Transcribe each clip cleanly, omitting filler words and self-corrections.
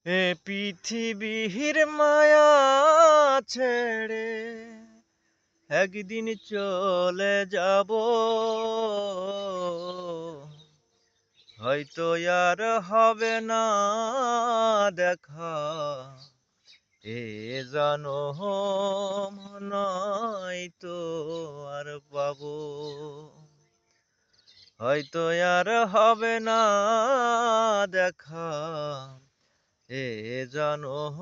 এ পৃথিবীর মায়া ছেড়ে একদিন চলে যাব, হয়তো আর হবে না দেখা। এ জনম নয়তো আর পাবো, হয়তো আর হবে না দেখা। এ জনম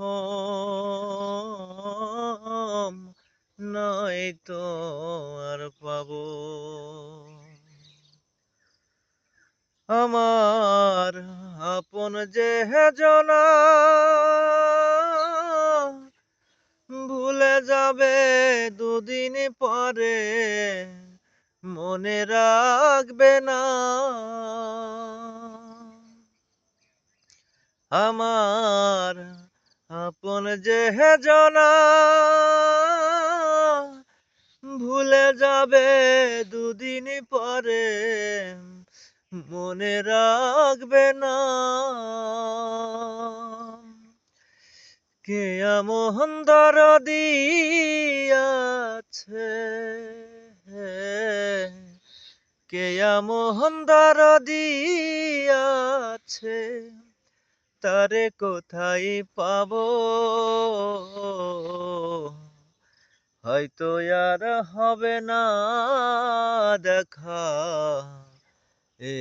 নয়তো আর পাবো। আমার আপন যে জনা ভুলে যাবে দুদিন পরে, মনে রাখবে না। আমার আপন যে জনা ভুলে যাবে দুদিন পরে, মনে রাখবে না। কে এমন দরদি আছে, কে এমন দরদি আছে, তারে কোথায় পাবো, হয়তো আর হবে না দেখা। এ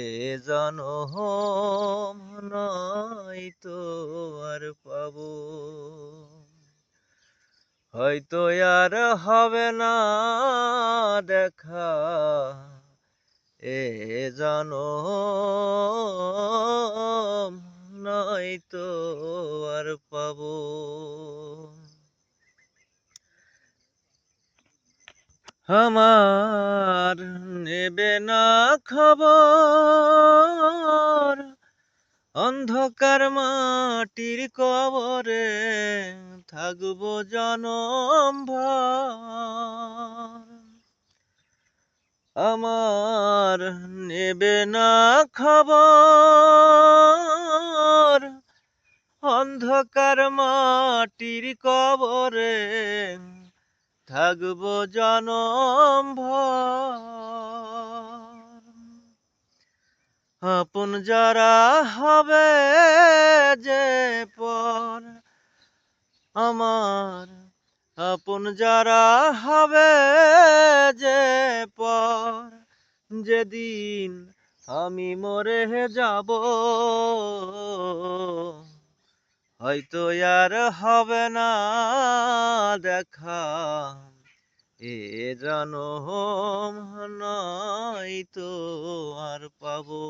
জনম নয়তো আর পাবো, হয়তো আর হবে না দেখা। এ জনম নয়তো আর পাবো। আমার নেবে না খবর, অন্ধকার মাটির কবরে থাকবো জনম ভর। আমার নেবে না খবর, অন্ধকার মাটির কবরে থাকবো জনম ভর। আপন যারা হবে যে পর, আমার আপন যারা হবে যে পর, যেদিন আমি মরে যাব, হয়তো আর হবে না দেখা। এ জনম নয়তো আর পাবো,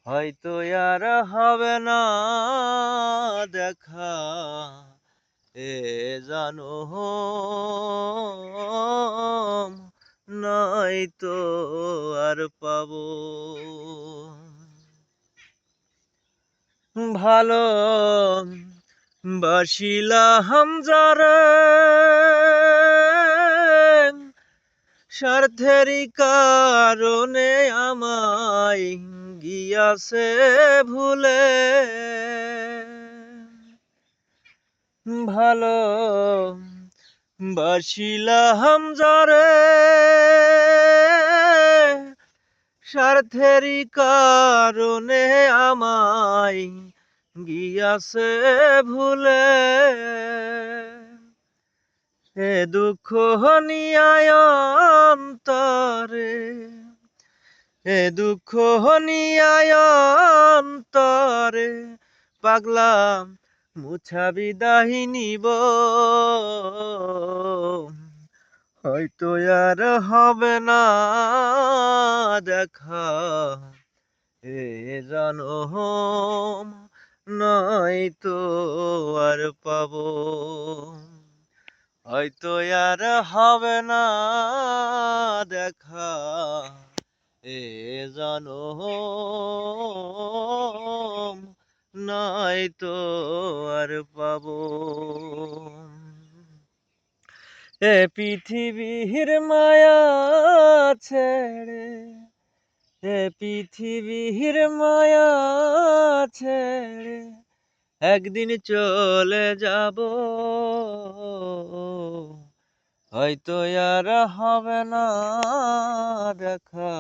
হয়তো আর হবে না দেখা। এ জনম নয়তো আর পাবো। ভালো বাসিলাম যারে, স্বার্থেরই কারণে আমায় গিয়াছে ভুলে। ভালো বাসিলাম যারে, স্বার্থেরই কারণে আমায় গিয়াছে ভুলে। এ দুঃখ নিয়ায় অন্তরে, এ দুঃখ নিয়ায় অন্তরে, পাগলা মুছা বিদায় নিব, হয়তো আর হবে না দেখা। এ জনম নয়তো আর পাবো, হয়তো আর হবে না দেখা। এ জনম নয়তো আর পাবো। এ পৃথিবীর মায়া ছেড়ে এ পৃথিবীর মায়া ছেড়ে একদিন চলে যাব, হয়তো আর হবে না দেখা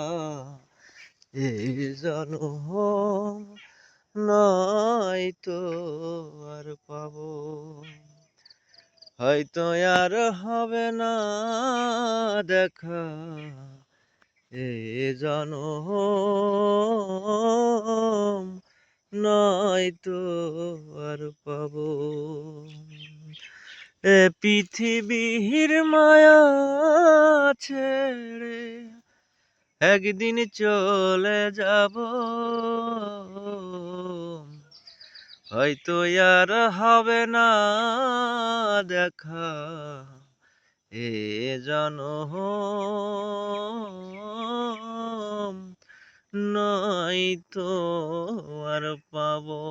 এই জনম, নয়তো আর পাবো, হয়তো আর হবে না দেখা এই জনম, নয়তো আর পাবো। এ পৃথিবীর মায়া ছেড়ে একদিন চলে যাব, হয়তো আর হবে না দেখা এ জনম, নয়তো আর পাবো।